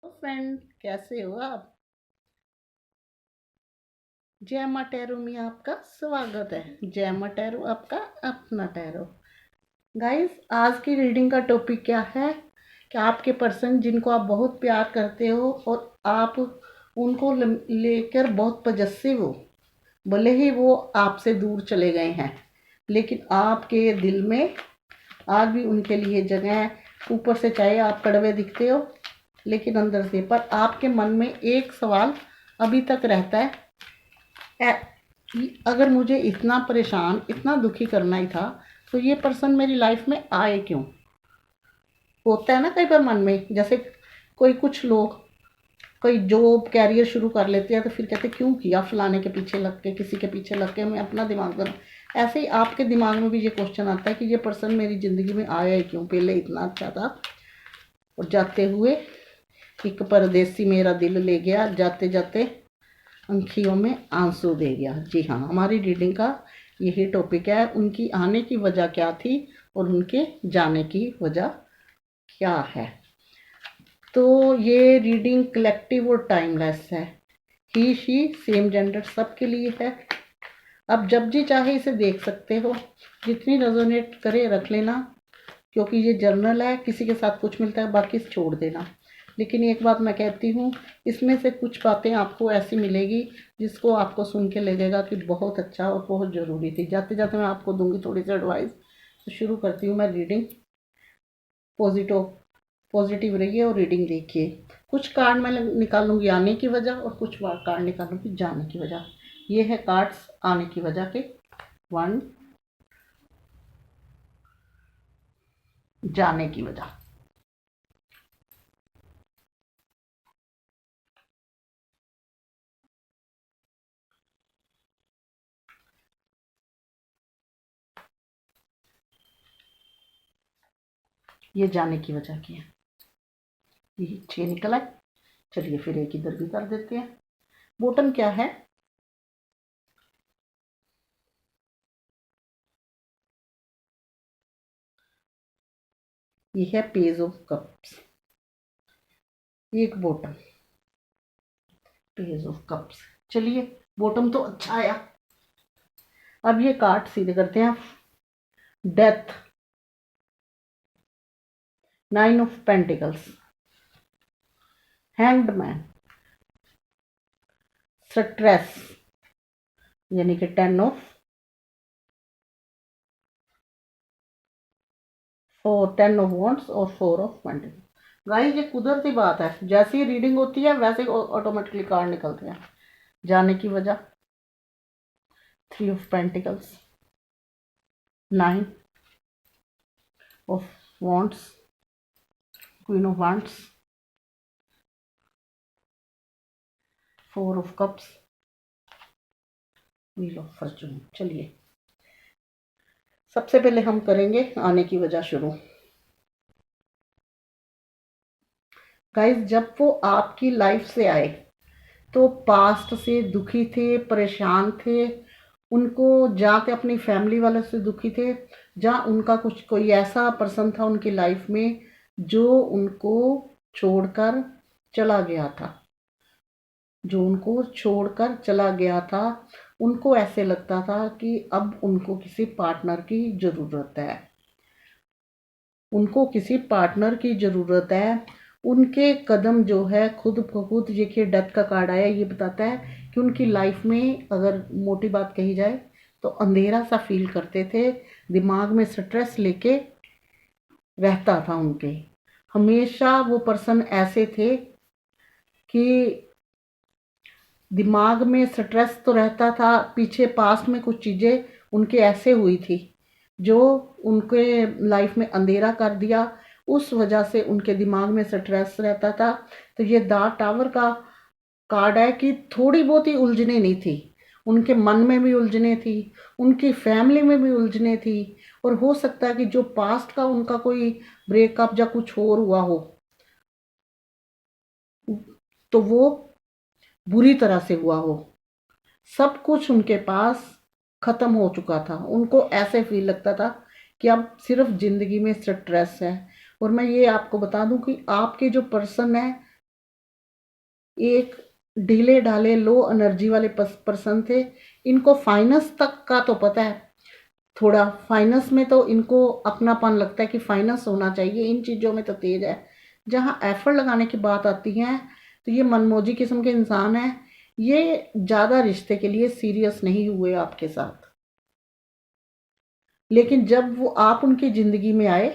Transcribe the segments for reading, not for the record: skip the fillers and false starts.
तो फ्रेंड, कैसे हो आप? जय माँ टैरो में आपका स्वागत है। जय माँ टैरो आपका अपना टैरो। गाइस, आज की रीडिंग का टॉपिक क्या है कि आपके पर्सन जिनको आप बहुत प्यार करते हो और आप उनको लेकर बहुत पजेसिव हो, भले ही वो आपसे दूर चले गए हैं, लेकिन आपके दिल में आज भी उनके लिए जगह है। ऊपर से चाहे आप कड़वे दिखते हो, लेकिन अंदर से पर आपके मन में एक सवाल अभी तक रहता है कि अगर मुझे इतना परेशान, इतना दुखी करना ही था, तो ये पर्सन मेरी लाइफ में आए क्यों? होता है ना कई बार मन में, जैसे कोई कुछ लोग कोई जॉब कैरियर शुरू कर लेते हैं तो फिर कहते क्यों किया, फलाने के पीछे लग के, किसी के पीछे लग के मैं अपना दिमाग बनाऊं। ऐसे ही आपके दिमाग में भी ये क्वेश्चन आता है कि ये पर्सन मेरी ज़िंदगी में आया ही क्यों? पहले इतना अच्छा था और जाते हुए एक परदेसी मेरा दिल ले गया, जाते जाते आँखियों में आंसू दे गया। जी हाँ, हमारी रीडिंग का यही टॉपिक है, उनकी आने की वजह क्या थी और उनके जाने की वजह क्या है। तो ये रीडिंग कलेक्टिव और टाइमलेस है। ही शी सेम जेंडर सबके लिए है। अब जब जी चाहे इसे देख सकते हो, जितनी रेजोनेट करे रख लेना, क्योंकि ये जर्नल है, किसी के साथ कुछ मिलता है बाकी छोड़ देना। लेकिन एक बात मैं कहती हूँ, इसमें से कुछ बातें आपको ऐसी मिलेगी जिसको आपको सुन के लगेगा कि बहुत अच्छा और बहुत ज़रूरी थी। जाते जाते मैं आपको दूंगी थोड़ी सी एडवाइस। तो शुरू करती हूँ मैं रीडिंग। पॉजिटिव पॉजिटिव रहिए और रीडिंग देखिए। कुछ कार्ड मैं निकालूंगी आने की वजह और कुछ कार्ड निकालूंगी जाने की वजह। ये है कार्ड्स आने की वजह के, वन, जाने की वजह। ये जाने की वजह की है। ये 6 निकला है। चलिए फिर एक इधर भी कर देते हैं। बॉटम क्या है? ये है पेज ऑफ कप्स। एक बॉटम, पेज ऑफ कप्स। चलिए, बॉटम तो अच्छा आया। अब ये कार्ड सीधे करते हैं। Death, nine of pentacles, hanged man, stress यानी कि 10 ऑफ 10 ऑफ वॉन्ड्स और 4 ऑफ पेंटिकल्स। गाइस, ये कुदरती बात है, जैसी ही रीडिंग होती है वैसे ऑटोमेटिकली कार्ड निकलते हैं। जाने की वजह 3 of pentacles, 9 of wands, queen of wands, 4 of cups, wheel of Fortune. चलिए, सबसे पहले हम करेंगे आने की वजह शुरू। गाइस, जब वो आपकी लाइफ से आए तो पास्ट से दुखी थे, परेशान थे। उनको जहाँ के अपनी फैमिली वालों से दुखी थे, जहाँ उनका कुछ कोई ऐसा पर्सन था उनकी लाइफ में जो उनको छोड़कर चला गया था। जो उनको छोड़कर चला गया था, उनको ऐसे लगता था कि अब उनको किसी पार्टनर की ज़रूरत है। उनको किसी पार्टनर की ज़रूरत है। उनके कदम जो है खुद ब खुद, देखिए डेथ का कार्ड आया, ये बताता है कि उनकी लाइफ में अगर मोटी बात कही जाए तो अंधेरा सा फील करते थे। दिमाग में स्ट्रेस लेके रहता था उनके। हमेशा वो पर्सन ऐसे थे कि दिमाग में स्ट्रेस तो रहता था, पीछे पास्ट में कुछ चीज़ें उनके ऐसे हुई थी जो उनके लाइफ में अंधेरा कर दिया। उस वजह से उनके दिमाग में स्ट्रेस रहता था। तो ये द टावर का कार्ड है कि थोड़ी बहुत ही उलझने नहीं थी, उनके मन में भी उलझने थी, उनकी फैमिली में भी उलझने थी। और हो सकता है कि जो पास्ट का उनका कोई ब्रेकअप या कुछ और हुआ हो, तो वो बुरी तरह से हुआ हो। सब कुछ उनके पास खत्म हो चुका था। उनको ऐसे फील लगता था कि अब सिर्फ जिंदगी में स्ट्रेस है। और मैं ये आपको बता दूं कि आपके जो पर्सन है एक ढीले ढाले लो एनर्जी वाले पर्सन थे। इनको फाइनेंस तक का तो पता है, थोड़ा फाइनेंस में तो इनको अपनापन लगता है कि फाइनेंस होना चाहिए, इन चीज़ों में तो तेज है। जहाँ एफर्ट लगाने की बात आती है तो ये मनमोजी किस्म के इंसान है। ये ज़्यादा रिश्ते के लिए सीरियस नहीं हुए आपके साथ, लेकिन जब वो आप उनकी ज़िंदगी में आए,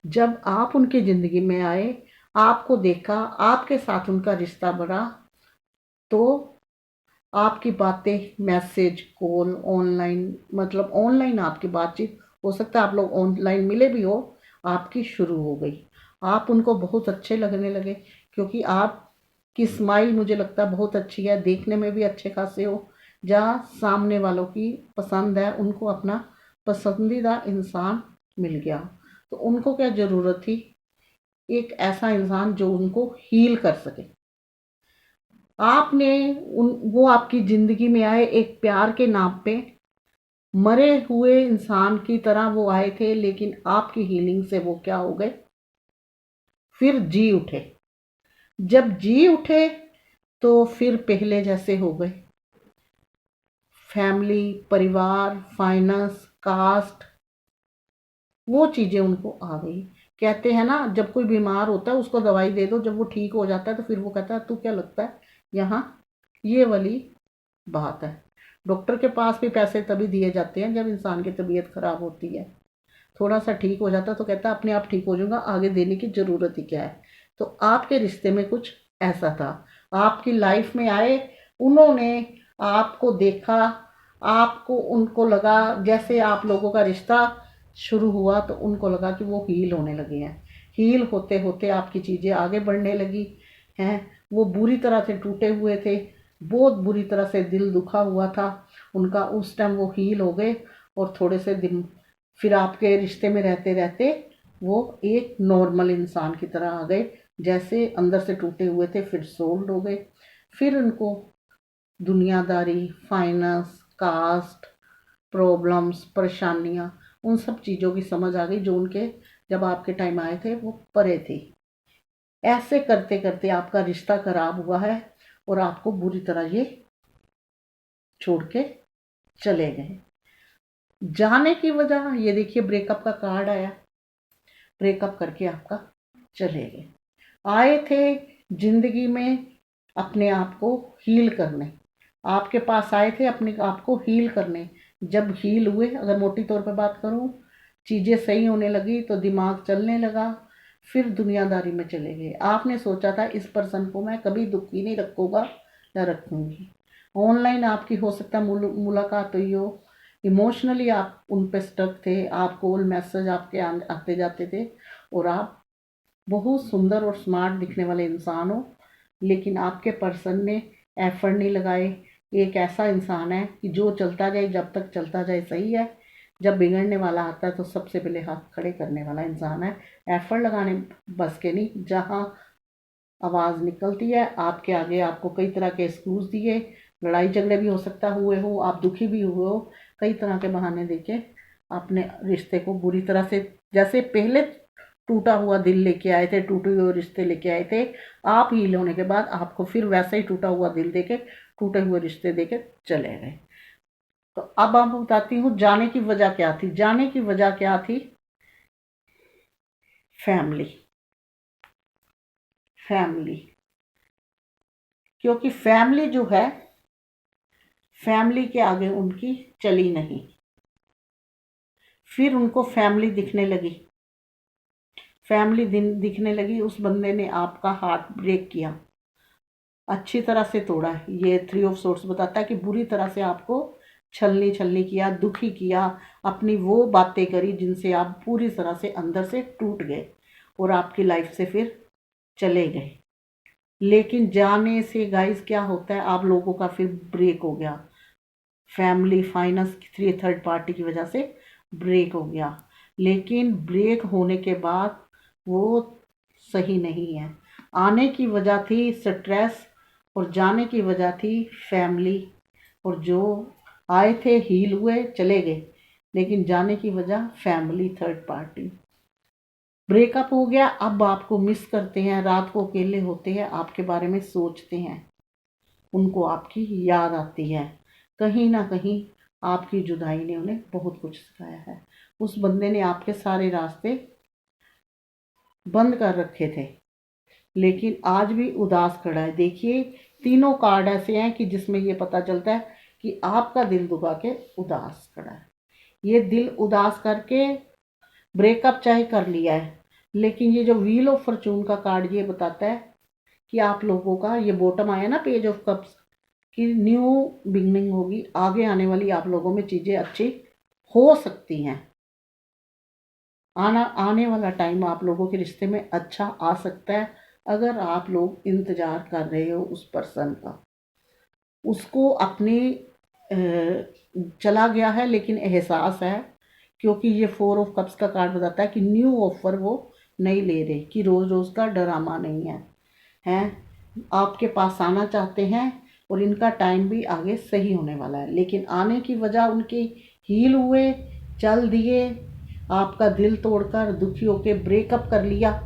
जब आप उनकी ज़िंदगी में आए, आपको देखा, आपके साथ उनका रिश्ता बढ़ा, तो आपकी बातें, मैसेज, कॉल, ऑनलाइन, मतलब ऑनलाइन आपकी बातचीत, हो सकता है आप लोग ऑनलाइन मिले भी हो, आपकी शुरू हो गई। आप उनको बहुत अच्छे लगने लगे, क्योंकि आपकी स्माइल मुझे लगता है बहुत अच्छी है, देखने में भी अच्छे खासे हो। जहाँ सामने वालों की पसंद है, उनको अपना पसंदीदा इंसान मिल गया, तो उनको क्या ज़रूरत थी, एक ऐसा इंसान जो उनको हील कर सके। आपने वो आपकी ज़िंदगी में आए एक प्यार के नाम पे, मरे हुए इंसान की तरह वो आए थे, लेकिन आपकी हीलिंग से वो क्या हो गए, फिर जी उठे। जब जी उठे तो फिर पहले जैसे हो गए। फैमिली, परिवार, फाइनेंस, कास्ट, वो चीज़ें उनको आ गई। कहते हैं ना, जब कोई बीमार होता है उसको दवाई दे दो, जब वो ठीक हो जाता है तो फिर वो कहता है तू क्या लगता है यहाँ, ये वाली बात है। डॉक्टर के पास भी पैसे तभी दिए जाते हैं जब इंसान की तबीयत खराब होती है। थोड़ा सा ठीक हो जाता तो कहता अपने आप ठीक हो जाऊंगा, आगे देने की ज़रूरत ही क्या है। तो आपके रिश्ते में कुछ ऐसा था। आपकी लाइफ में आए, उन्होंने आपको देखा, आपको उनको लगा, जैसे आप लोगों का रिश्ता शुरू हुआ तो उनको लगा कि वो हील होने लगे हैं। हील होते होते आपकी चीज़ें आगे बढ़ने लगी हैं। वो बुरी तरह से टूटे हुए थे, बहुत बुरी तरह से दिल दुखा हुआ था उनका, उस टाइम वो हील हो गए। और थोड़े से दिन फिर आपके रिश्ते में रहते रहते वो एक नॉर्मल इंसान की तरह आ गए, जैसे अंदर से टूटे हुए थे फिर सोल्ड हो गए। फिर उनको दुनियादारी, फाइनेंस, कास्ट, प्रॉब्लम्स, परेशानियाँ, उन सब चीज़ों की समझ आ गई जो उनके जब आपके टाइम आए थे वो परे थी। ऐसे करते करते आपका रिश्ता खराब हुआ है और आपको बुरी तरह ये छोड़ के चले गए। जाने की वजह ये देखिए, ब्रेकअप का कार्ड आया, ब्रेकअप करके आपका चले गए। आए थे जिंदगी में अपने आप को हील करने, आपके पास आए थे अपने आप को हील करने। जब हील हुए, अगर मोटी तौर पे बात करूं, चीज़ें सही होने लगी तो दिमाग चलने लगा, फिर दुनियादारी में चले गए। आपने सोचा था इस पर्सन को मैं कभी दुखी नहीं रखूँगा या रखूँगी। ऑनलाइन आपकी हो सकता है मुलाकात हुई हो, इमोशनली आप उन पे स्टक थे, आप कॉल मैसेज आपके आते जाते थे, और आप बहुत सुंदर और स्मार्ट दिखने वाले इंसान हो, लेकिन आपके पर्सन ने एफर्ट नहीं लगाए। एक ऐसा इंसान है कि जो चलता जाए, जब तक चलता जाए सही है, जब बिगड़ने वाला आता है तो सबसे पहले हाथ खड़े करने वाला इंसान है। एफर्ट लगाने बस के नहीं, जहाँ आवाज़ निकलती है आपके आगे आपको कई तरह के एक्सक्यूज़ दिए, लड़ाई झगड़े भी हो सकता हुए हो, आप दुखी भी हुए हो, कई तरह के बहाने देके अपने रिश्ते को बुरी तरह से, जैसे पहले टूटा हुआ दिल लेके आए थे, टूटे हुए रिश्ते लेके आए थे, आप हील होने के बाद आपको फिर वैसा ही टूटा हुआ दिल देके, टूटे हुए रिश्ते देके चले गए। तो अब आप बताती हूँ जाने की वजह क्या थी। जाने की वजह क्या थी, फैमिली। फैमिली, क्योंकि फैमिली जो है, फैमिली के आगे उनकी चली नहीं। फिर उनको फैमिली दिखने लगी, फैमिली दिखने लगी, उस बंदे ने आपका हार्ट ब्रेक किया, अच्छी तरह से तोड़ा है। ये 3 ऑफ सोर्ट्स बताता है कि बुरी तरह से आपको छलनी छलनी किया, दुखी किया, अपनी वो बातें करी जिनसे आप पूरी तरह से अंदर से टूट गए और आपकी लाइफ से फिर चले गए। लेकिन जाने से गाइस क्या होता है, आप लोगों का फिर ब्रेक हो गया, फैमिली, फाइनेंस, थर्ड पार्टी की वजह से ब्रेक हो गया। लेकिन ब्रेक होने के बाद वो सही नहीं है। आने की वजह थी स्ट्रेस और जाने की वजह थी फैमिली, और जो आए थे हील हुए चले गए, लेकिन जाने की वजह फैमिली, थर्ड पार्टी। ब्रेकअप हो गया, अब आपको मिस करते हैं, रात को अकेले होते हैं, आपके बारे में सोचते हैं, उनको आपकी याद आती है। कहीं ना कहीं आपकी जुदाई ने उन्हें बहुत कुछ सिखाया है। उस बंदे ने आपके सारे रास्ते बंद कर रखे थे, लेकिन आज भी उदास खड़ा है। देखिए, तीनों कार्ड ऐसे हैं कि जिसमें ये पता चलता है कि आपका दिल दुखा के उदास खड़ा है। ये दिल उदास करके ब्रेकअप चाहे कर लिया है, लेकिन ये जो व्हील ऑफ फॉर्चून का कार्ड ये बताता है कि आप लोगों का ये बॉटम आया ना, पेज ऑफ कप्स, कि न्यू बिगनिंग होगी। आगे आने वाली आप लोगों में चीज़ें अच्छी हो सकती हैं। आने वाला टाइम आप लोगों के रिश्ते में अच्छा आ सकता है, अगर आप लोग इंतज़ार कर रहे हो उस पर्सन का। उसको अपने चला गया है लेकिन एहसास है, क्योंकि ये 4 ऑफ कप्स का कार्ड बताता है कि न्यू ऑफर वो नहीं ले रहे, कि रोज़ रोज़ का ड्रामा नहीं है। हैं आपके पास आना चाहते हैं और इनका टाइम भी आगे सही होने वाला है, लेकिन आने की वजह उनके हील हुए, चल दिए, आपका दिल तोड़कर दुखी होकर ब्रेकअप कर लिया,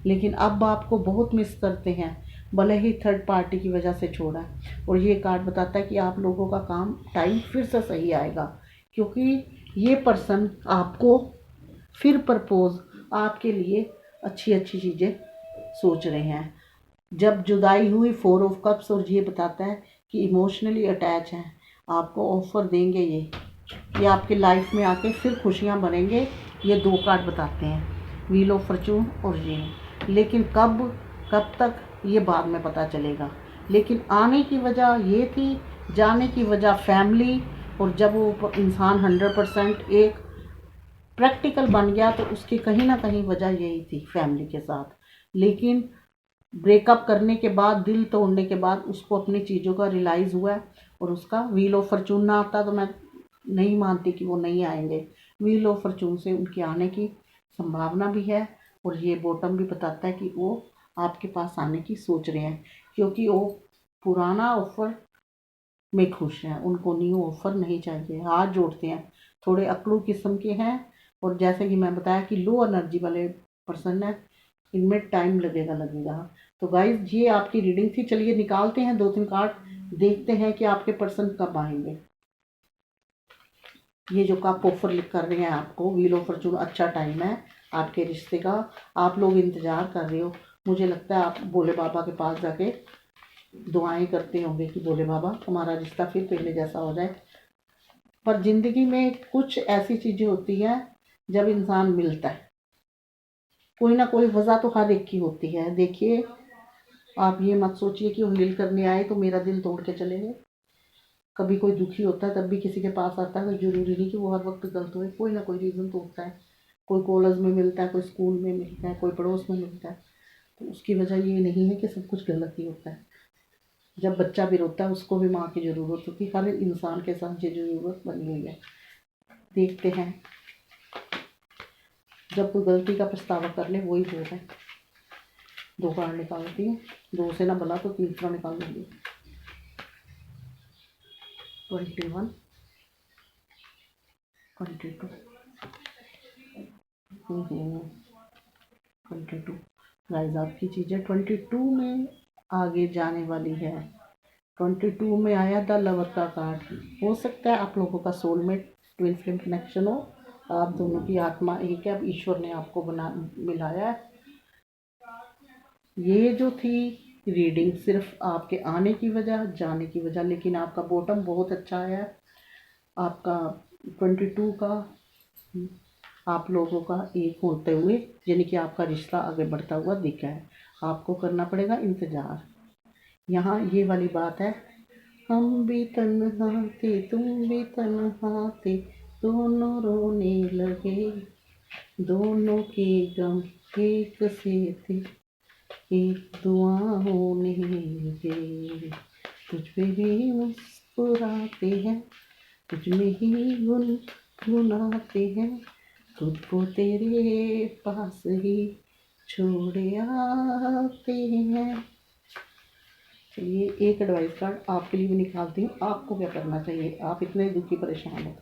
लेकिन अब आपको बहुत मिस करते हैं, भले ही थर्ड पार्टी की वजह से छोड़ा है। और ये कार्ड बताता है कि आप लोगों का काम टाइम फिर से सही आएगा, क्योंकि ये पर्सन आपको फिर प्रपोज आपके लिए अच्छी अच्छी चीज़ें सोच रहे हैं। जब जुदाई हुई 4 ऑफ कप्स, और ये बताता है कि इमोशनली अटैच हैं, आपको ऑफर देंगे ये आपकी लाइफ में आके फिर खुशियाँ बनेंगे। ये 2 कार्ड बताते हैं, व्हील ऑफ फॉर्चून और ये। लेकिन कब तक ये बाद में पता चलेगा। लेकिन आने की वजह ये थी, जाने की वजह फैमिली। और जब वो इंसान 100% एक प्रैक्टिकल बन गया तो उसकी कहीं ना कहीं वजह यही थी, फैमिली के साथ। लेकिन ब्रेकअप करने के बाद, दिल तोड़ने के बाद उसको अपनी चीज़ों का रियलाइज़ हुआ है, और उसका व्हील ऑफ फॉर्चून ना आता तो मैं नहीं मानती कि वो नहीं आएंगे। व्हील ऑफ फॉर्चून से उनके आने की संभावना भी है, और ये बॉटम भी बताता है कि वो आपके पास आने की सोच रहे हैं, क्योंकि वो पुराना ऑफर में खुश हैं, उनको न्यू ऑफर नहीं चाहिए। हाथ जोड़ते हैं, थोड़े अकड़ू किस्म के हैं, और जैसे कि मैं बताया कि लो एनर्जी वाले पर्सन है, इनमें टाइम लगेगा। तो गाइज, ये आपकी रीडिंग थी। चलिए निकालते हैं 2-3 कार्ड, देखते हैं कि आपके पर्सन कब आएंगे। ये जो कप ऑफर लिख कर रहे हैं आपको, व्हील ऑफ फॉर्चून, अच्छा टाइम है आपके रिश्ते का। आप लोग इंतज़ार कर रहे हो, मुझे लगता है आप भोले बाबा के पास जाके दुआएं करते होंगे कि भोले बाबा हमारा रिश्ता फिर पहले जैसा हो जाए। पर ज़िंदगी में कुछ ऐसी चीज़ें होती हैं, जब इंसान मिलता है, कोई ना कोई वजह तो हर एक की होती है। देखिए, आप ये मत सोचिए कि वो हील करने आए तो मेरा दिल तोड़ के चले गए। कभी कोई दुखी होता है तब भी किसी के पास आता है, तो जरूरी नहीं कि वो हर वक्त गलत हो। कोई ना कोई रीज़न तो होता है। कोई कॉलेज में मिलता है, कोई स्कूल में मिलता है, कोई पड़ोस में मिलता है, तो उसकी वजह ये नहीं है कि सब कुछ गलत ही होता है। जब बच्चा भी रोता है, उसको भी माँ की ज़रूरत होती है। हर इंसान के साथ ये ज़रूरत बनी हुई है। देखते हैं, जब कोई गलती का पछतावा कर ले वही वो है। 2 कार्ड निकालती हूँ, 2 से ना भला तो तीसरा निकाल लूँगी। 21, 22, 22। गाइस, आपकी चीज़ें 22 में आगे जाने वाली है। 22 में आया था लवर का कार्ड। हो सकता है आप लोगों का सोलमेट ट्विन फ्लेम कनेक्शन हो, आप दोनों की आत्मा एक है। अब ईश्वर ने आपको मिलाया है। ये जो थी रीडिंग सिर्फ आपके आने की वजह, जाने की वजह, लेकिन आपका बॉटम बहुत अच्छा है। आपका 22 का आप लोगों का एक होते हुए, यानी कि आपका रिश्ता आगे बढ़ता हुआ दिखा है। आपको करना पड़ेगा इंतज़ार। यहाँ ये वाली बात है, हम भी तन्हा थे, तुम भी तन्हा थे, दोनों रोने लगे, दोनों के गम एक से थे, एक दुआ होने लगे, तुझ पे भी मुस्कुराते हैं, तुझ में ही गुनगुनाते हैं, खुद को तेरे पास ही छोड़ आते हैं। चलिए, एक एडवाइस कार्ड आपके लिए भी निकालती हूँ। आपको क्या करना चाहिए, आप इतने दुखी परेशान हो।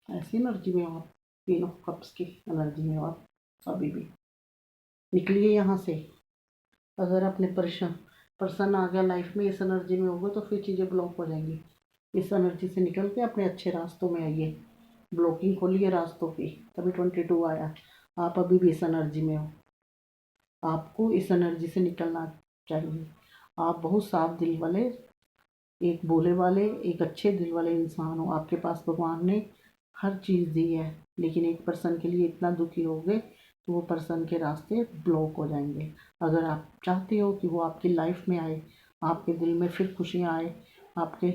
ऐसी एनर्जी में हो आप, तीनों कप्स की एनर्जी में हो आप अभी भी। निकलिए यहाँ से। अगर अपने पर्सन आ गया लाइफ में, इस एनर्जी में होगा तो फिर चीज़ें ब्लॉक हो जाएंगी। इस एनर्जी से निकल के अपने अच्छे रास्तों में आइए। ब्लॉकिंग खोलिए रास्तों की, तभी 22 आया। आप अभी भी इस एनर्जी में हो, आपको इस एनर्जी से निकलना चाहिए। आप बहुत साफ दिल वाले, एक भोले वाले, एक अच्छे दिल वाले इंसान हो। आपके पास भगवान ने हर चीज़ दी है, लेकिन एक पर्सन के लिए इतना दुखी हो गए तो वो पर्सन के रास्ते ब्लॉक हो जाएंगे। अगर आप चाहते हो कि वो आपकी लाइफ में आए, आपके दिल में फिर खुशियाँ आए, आपके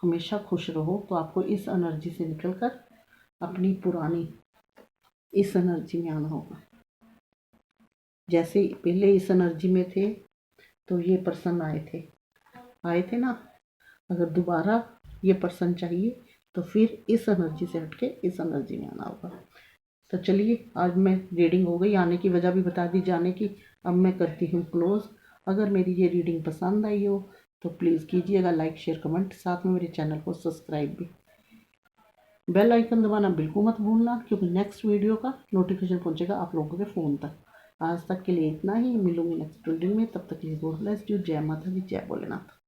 हमेशा खुश रहो, तो आपको इस एनर्जी से निकल कर अपनी पुरानी इस एनर्जी में आना होगा। जैसे पहले इस एनर्जी में थे तो ये पर्सन आए थे ना। अगर दोबारा ये पर्सन चाहिए तो फिर इस एनर्जी से हट के इस एनर्जी में आना होगा। तो चलिए, आज मैं रीडिंग हो गई, आने की वजह भी बता दी जाने की। अब मैं करती हूँ क्लोज़। अगर मेरी ये रीडिंग पसंद आई हो तो प्लीज़ कीजिएगा लाइक शेयर कमेंट, साथ में मेरे चैनल को सब्सक्राइब भी। बेल आइकन दबाना बिल्कुल मत भूलना, क्योंकि नेक्स्ट वीडियो का नोटिफिकेशन पहुंचेगा आप लोगों के फ़ोन तक। आज तक के लिए इतना ही, मिलूंगी नेक्स्ट रीडिंग में। तब तक के लिए गॉड ब्लेस यू। जय माता दी, जय भोलेनाथ।